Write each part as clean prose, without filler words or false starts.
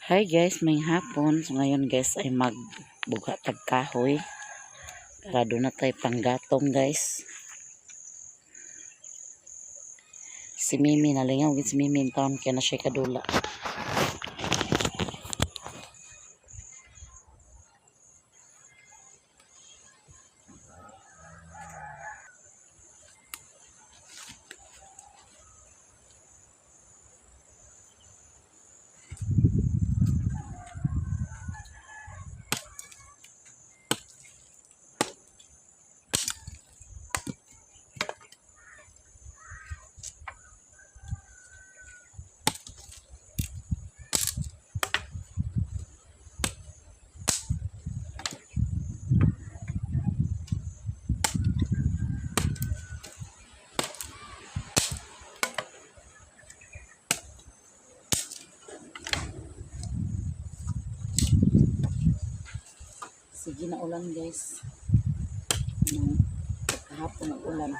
Hi guys, may hapon. So ngayon guys ay magbuga tagkahoy. Para doon na tayo panggatong guys. Si Mimi nalingaw, si Mimi in town kaya na siya kadula. Sige na ulan guys. Kahapon ng ulan.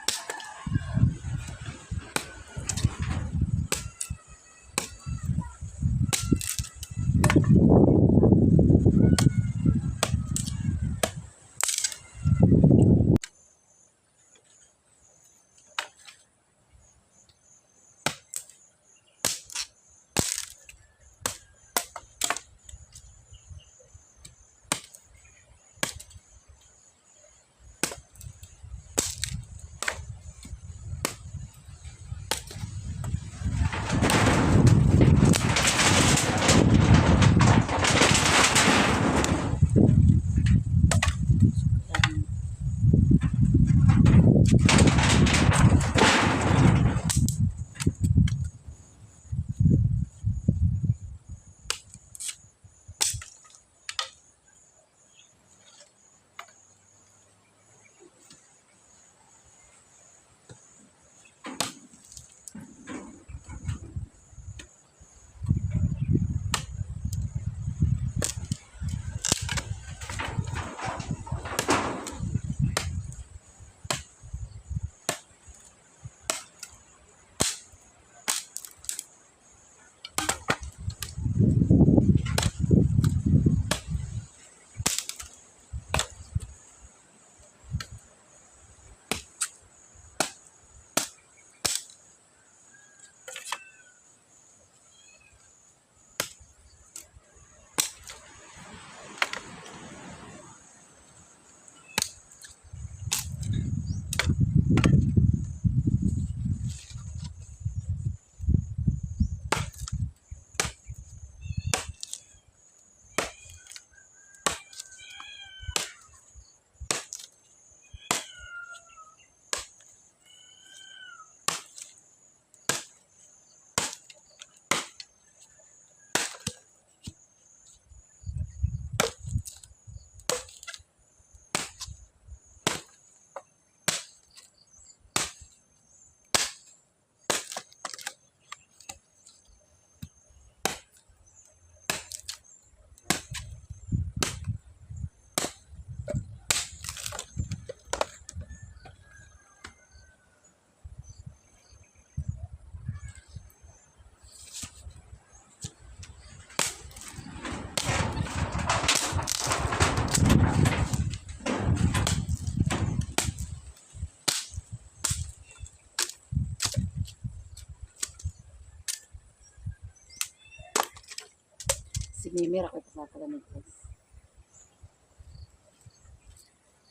Si Mimi ako sa kalamig guys.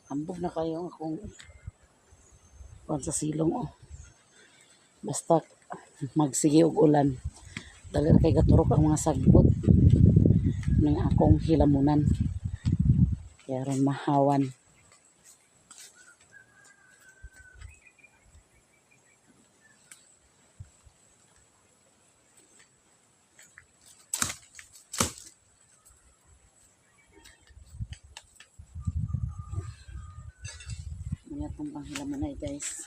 Ambog na kayo akong sa silong oh. Basta magsige og ulan. Dagan kay gaturok ang mga sagbot ng akong hilamunan. Kaya ron mahawan. Mga itong panghilamunan guys.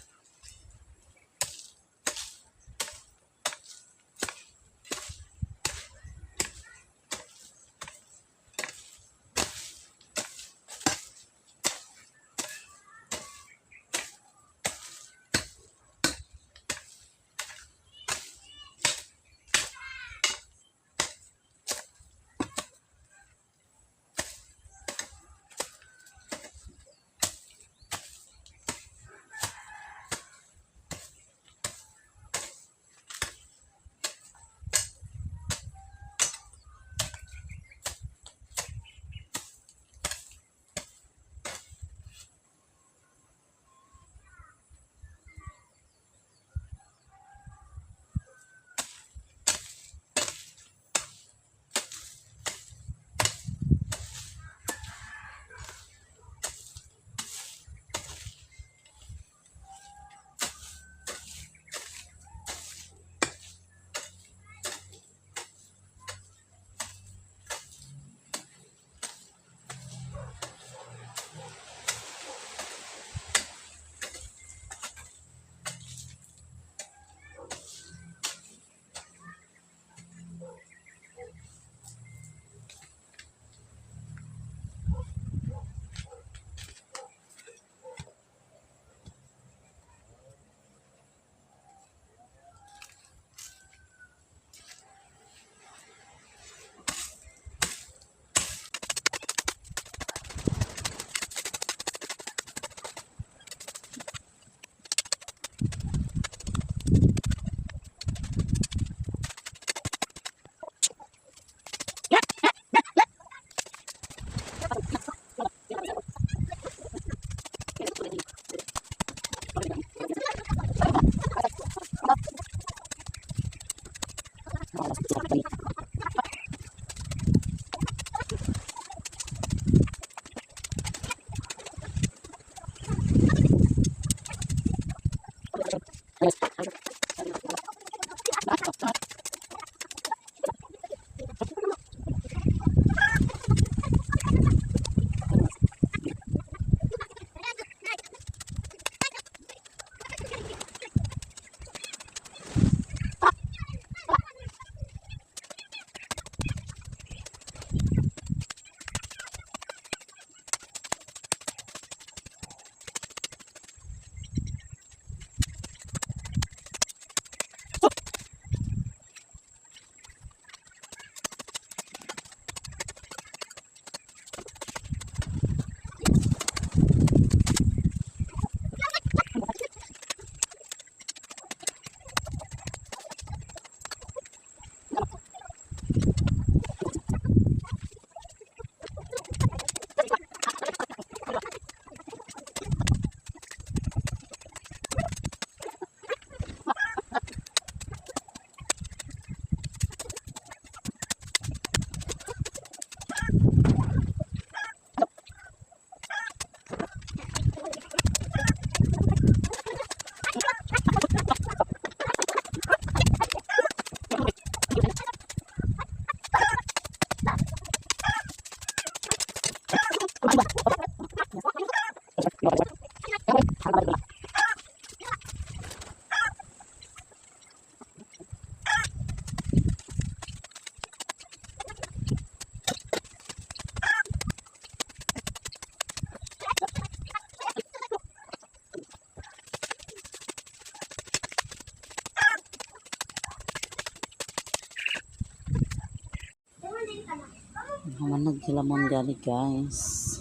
Hamanog hilamon gani guys.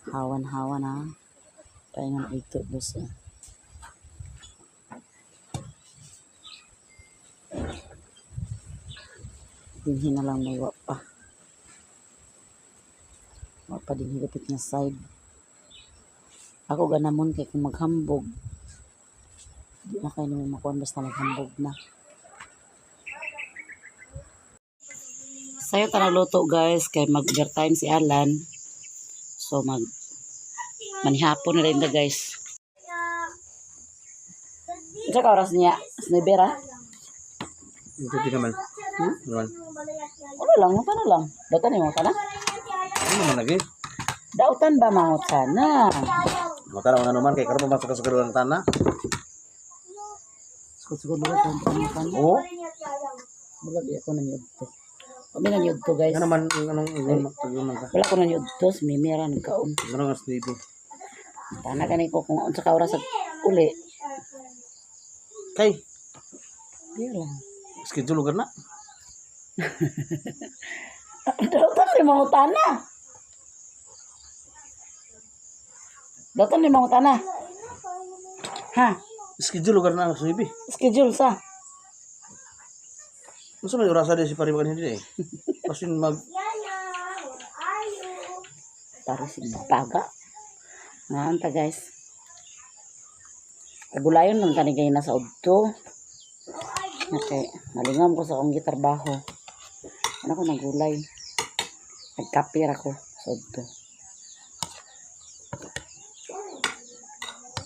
Hawan-hawan ha. Paingan ito boss. Dinhi na lang may wapa. Wapa din higapit na side. Ako ganamon kay kung maghambog. Di na kayo naman makuha basta maghambog na. Sayo ta nagluto guys kay mag-overtime si Alan. So manihapon na rin na guys. Isa ka oras niya? Snibera? Hindi naman. Naman. Ano lang, ano lang. Dautan yung mga na? Ano naman lagi? Dautan ba mga sana? Matara nga naman kay karon masuk sa ng tanah. Siguro ba ito ang Oo. Wala di ako nanyod to. Kami nanyod to guys. Ano naman anong ka? Wala ko nanyod to. Mimiran kaon. Ano nga snipo? Tana ka ko kung sa ka oras uli. Kay Di lang. schedule ka na. Dautan ni mga utana. Dautan ni mga utana. Ha? Schedule ka na ang snipi. Schedule sa. Masa may oras ada si paribagan hindi eh. Pasin mag Para si baga. Anta guys. Kagulayon lang kanigay na sa udto. Okay, nalingam ko sa akong gitarbaho. Ano ko nagulay. Nagkapir ako sa udto.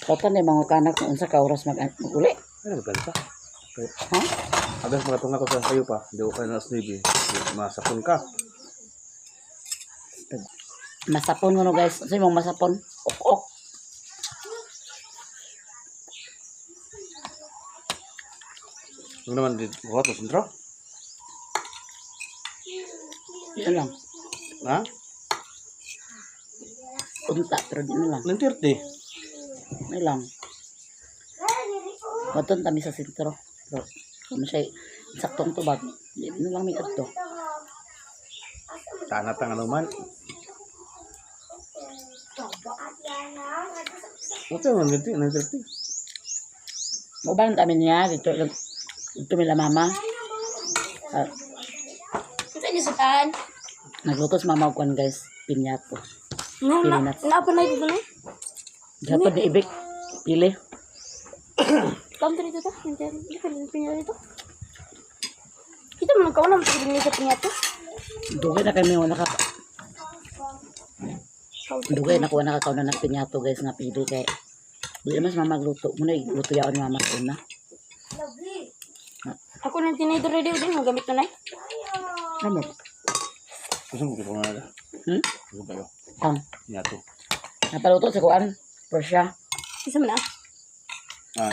Kata ni mga kanak kung unsa ka oras mag-uli. ano ka? Ha? Agas mga tunga ko sa sayo pa. Hindi ko kayo na snipi. Masapon ka. Masapon mo no guys. Kasi mong masapon. Ok. Ano naman dito? Buhat mo sentro? Yun lang. Ha? Unta pero di na lang. Lentirti. Yun lang. Baton kami sa sentro. Pero kung siya saktong tubag. Di na lang may adto. Tanat ang ano man. Ito naman lentirti. Mabalan kami niya. Dito mila mama. Ito niyo sa taan. Nagluto si mama kuan guys. Pinyato. Pili nuts. Naapa na ito na. Dapat ni ibig. Pili. Kamto dito ta. Hindi ka rin pinya dito. Kita mo lang kauna mo sa niya sa pinya to. Dugay na kami wala ka. Dugay na kuha nakakaw na ng pinyato guys nga pili kay. Di mas mama magluto. Muna luto yaon ni mama ko na. Ako nang tinidor ready din mo gamit na nay. Ano? Gusto mo ko na. Gusto kayo. Ang Yato. napaluto sa kuan. Persya. Isa man na.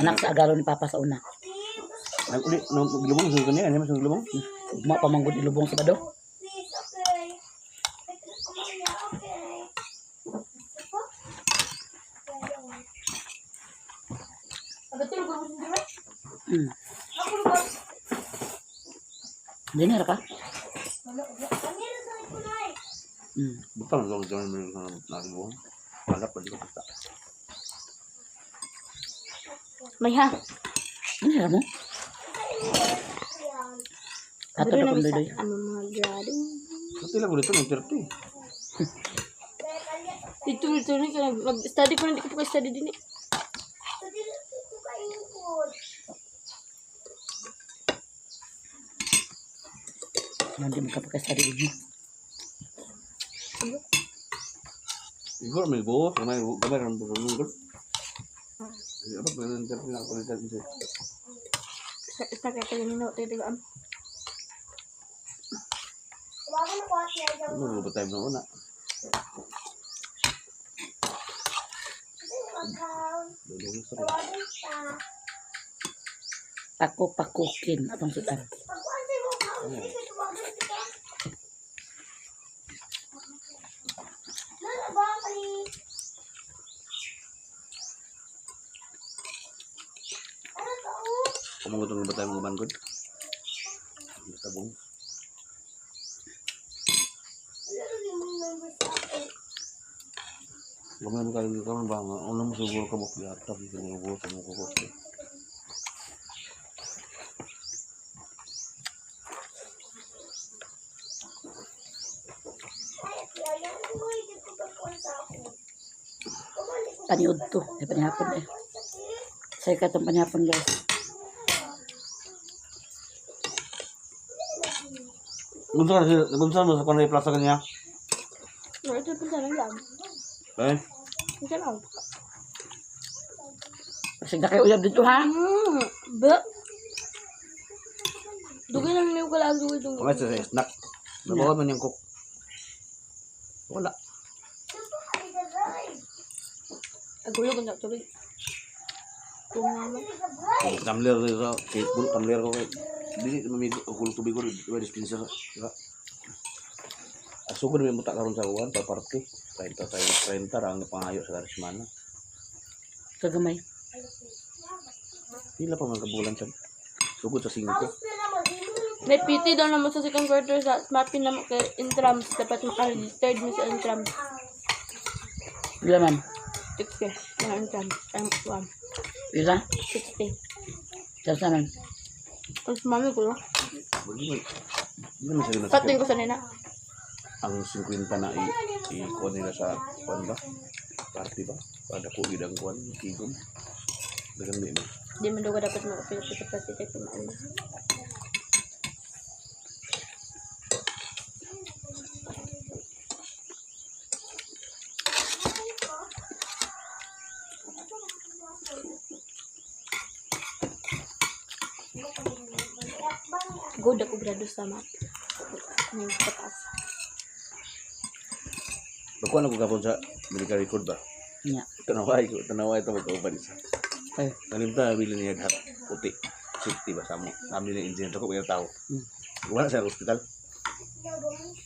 Anak sa agalo ni papa sa una. Uli, lubong sa kanya, ano mas lubong? Ugma pa manggod ilubong sa bado. Betul ko mo sindiri. Ako ba? Dinner ka? Butang lang dyan may nalubong. Wala pa dito kita. May ha. Dinner mo? Ato na kung doy. Ano mga grado. Pati lang ulit ng 30. Ito ni ka nag-study ko hindi ko pa study din eh. Nanti magkapagkasta rin mo. Igor may buhos, gamay ram bulunggol. Apa pwedeng terpilih ako ulit dito. Sa kaya tayo nino tayo tigaan. Ano ba tayo na una? Dulong sa Pakukin atong sudan. Kung mo ba tayo mga bangkod? Tabong. Gamay mo kayo karon ba? Una mo siguro ka mo piyata. Siguro sa mga kukos. Paniod to. Ay, panihapon eh. Say ka itong panihapon, guys. Gunsa mo sa kanay plaza kanya? No, ito pa lang lang. Eh? Ito lang. Kasi na kayo uyab dito, ha? Ba? Dugay lang niyo kala dugay. Mga sa snack. Nabawa man yung cook. Wala. Agulog ang tuloy. Kung naman. Tumbler ko. Tumbler ko. Dili mamig ulo tubig ko. Diba dispenser. Diba? Asugod may muta karon sa uwan. Party. 30 rang pangayo sa karismana. Kagamay. Pila pa mga kabulan siya. Sugod sa 5. May PT daw naman sa second quarter sa mapin naman kay intrams. Dapat maka-third mo sa intrams. Bila man. 60. Mga intrams. Ang 1. Bila? 60. Saan naman? Tapos mami ko no? Hindi naman siya Patin ko sa nina. ang 50 na i-kuha nila sa kuwan ba? Party ba? Para ko idang kuwan, tigom. Dagan din. Di man daw ka dapat makapilapit sa pati kay kumain. Good ako grado sa mat. Ngayon pataas. Bakuan ako kapon sa medical record ba? Nya. Tanaway ito magkauban isa. Ay. Nalimta, bilhin niya hat puti. Safety ba sa mo? Namin na engineer ko may tao. Wala sa hospital.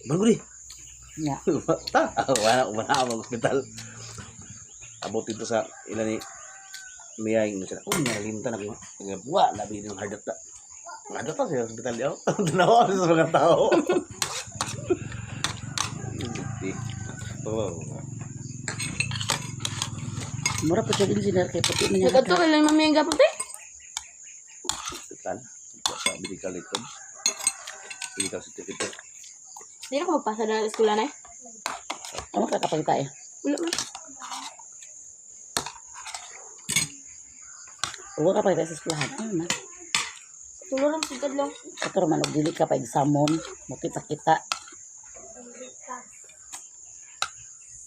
Banguli. Nya. Wala ang hospital. Abot ito sa ilan ni Miyay mo sila. Oh, nalimta na ko. Wala na bilhin ng hard data. Hard data sa hospital daw. Tanawa sa mga tao. Oh. Mura po siya engineer kay puti man niya. Nagkato kailan mami ang gaputi? Hospital. Sa medical record. Medical certificate. Hindi na ko magpasa na eskwela na eh. Ano kakapagta eh? Wala man. Huwag kapagta sa eskwelahan. Ano na? Tulurang sigad lang. Kato man, dili ka pa examon. Makita-kita.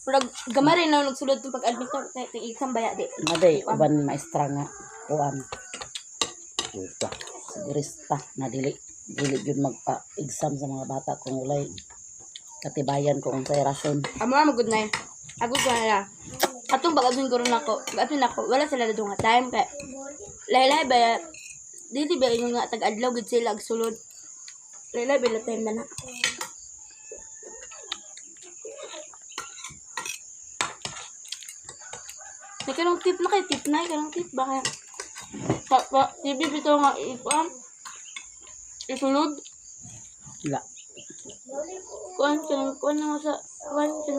Pero gamay rin na nagsulod ng pag-admit na sa exam baya di. Naday, uban maestra nga. Kuan. Basta. Sigurista. Na dili yun magpa-exam sa mga bata kung ulay katibayan ko kung sa'y rason. Amo na magod na yun. Agod ko na na. Atong pag-admin ko rin ako. Pag-admin ako. Wala sila na doon nga time. Kaya lahi-lahi ba dili ba yung nga tag-adlaw gid sila agsulod. Lahi-lahi ba time na na. May karong tip na kay tip na. Karong tip ba kaya? TV bito nga isulod. Wala. Kuan na nga sa kuan ka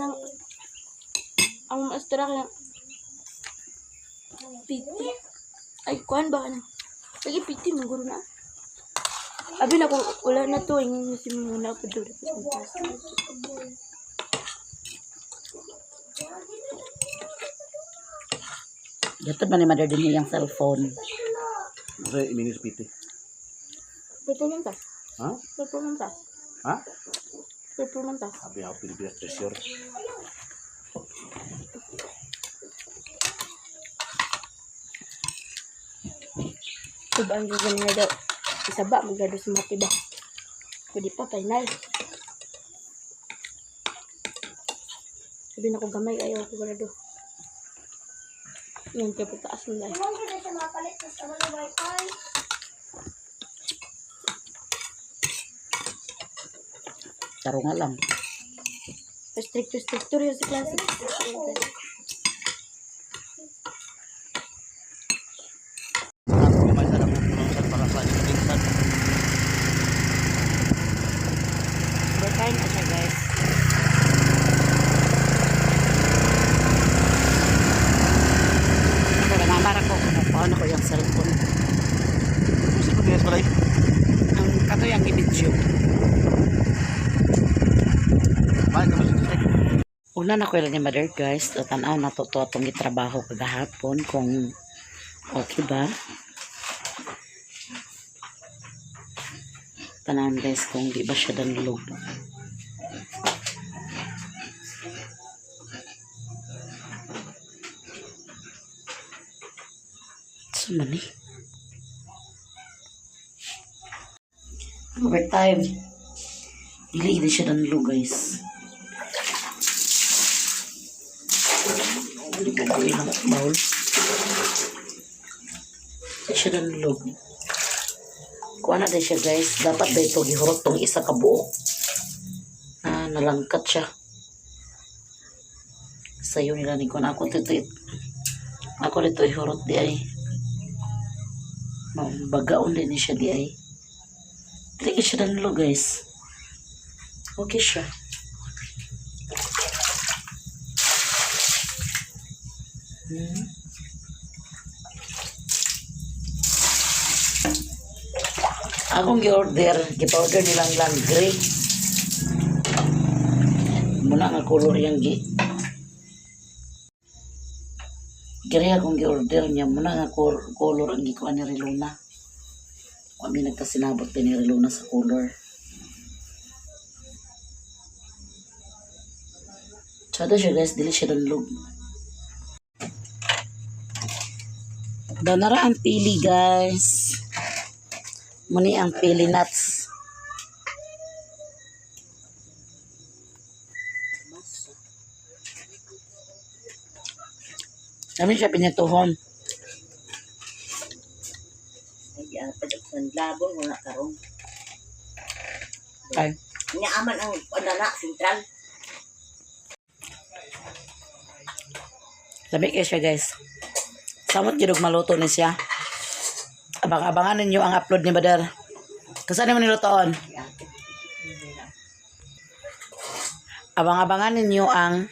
ang maestra kaya PT. Ay, kuan ba ka na? Lagi PT, maguro na. Abi na kung wala na to, yung si muna ako doon. Dito man ni mother din yung cellphone. Masa iminis piti. Performantas. Ha? Performantas. Ha? Performantas. Sabi ako Pilipinas treasure. Subaan ko ganun na daw. Isa ba, maglado sa mati ba? Pwede pa, final. Sabi na ko gamay, ayaw ko ganado. Yan, kaya pagtaas mo lang. Taro nga lang. Restrictor yun sa klase. Kumay sa lang para sa ikinsan. Berkain na siya guys. Una na ko ilan ni mother guys. So, tanaw na to itong gitrabaho kagahapon kung okay ba. Tanaw guys kung di ba siya danlog. Sumani. Overtime. Dili siya danlog guys. Hindi ko gawin ang bowl. Siya danlog. Kuha na din siya guys. Dapat ba ito gihurot tong isa ka buo. Nalangkat siya. Sayo nila ni ko na ako dito. Ako dito ihurot di ay. Bagaon din siya di ay. Hindi siya danlog guys. Okay siya. Akong gi-order, gi-powder nilang lang gray. Muna nga color yung gray akong gi-order niya. Muna nga color ang gikuha ni Reluna. Kami nagkasinabot din ni Reluna sa color. Tsada siya guys, dili siya danlog. Danara ang pili guys. Muni ang pili nuts. Kami siya pinatuhon. Ay, padagsan labon mo na karong. Ay. Naaman ang panana, sentral. Labi kayo siya guys. Samot gidog maluto ni siya. Abang-abangan ninyo ang upload ni Badar. Kasano mo nilutoon? Abang-abangan ninyo ang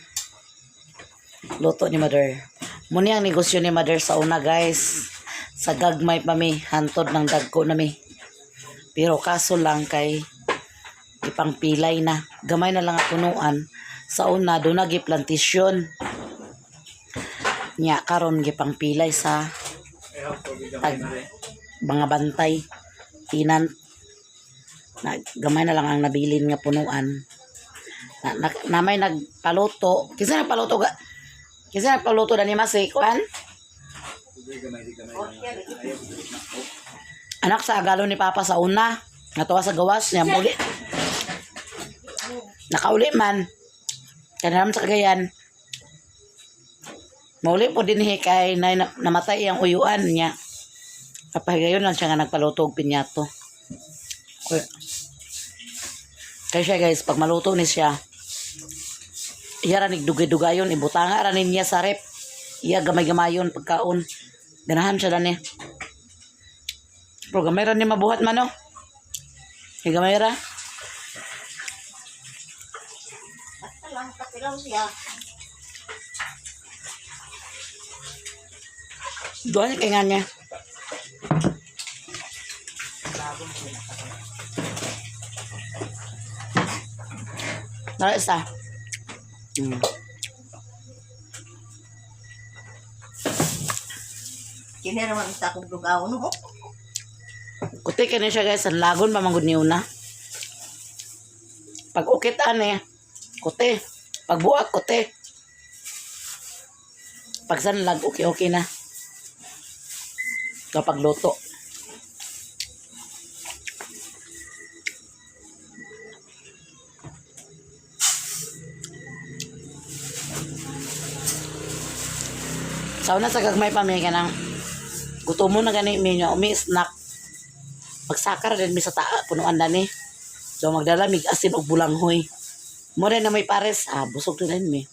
luto ni Mother. Muni ang negosyo ni Mother sa una guys. Sa gagmay pa mi, hantod ng dagko na mi. Pero kaso lang kay ipang pilay na. Gamay na lang punuan. Sa una, doon nagiplantisyon. Nya karon gipang pilay sa mga bantay tinan gamay na lang ang nabilin nga punuan na may nagpaluto kinsa nagpaluto dani masi kuan anak sa agalo ni Papa sa una natuwa sa gawas niya muli nakauli man kanaram sa Cagayan. Mauli po din kay namatay ang uyuan niya. Kapahigayon lang siya nga nagpaluto og pinyato. Kaya siya guys, pag maluto ni siya, iya ranig dugay-dugayon, ibutanga ranin niya sa rep. Iya gamay-gamayon pagkaon. Ganahan siya dani. Pero gamay ran niya mabuhat man no. Hey, gamay ra. Basta lang, kapilaw siya. Doon kay nga niya. Nara isa. Kini naman sa akong lugaw, no? Kuti ka na siya guys. Ang lagon pa manggod niyo na. Pag ukit ane, kuti. Pag buak, kuti. Pag sanlag, okay na. Kapag luto. Sa una sa gagmay pa may kanang gutom mo na gani minyo umi snack. Pagsakar din mi sa taa punuan dani. So magdala mig asin og bulanghoy. Mo rin na may pares busog din mi.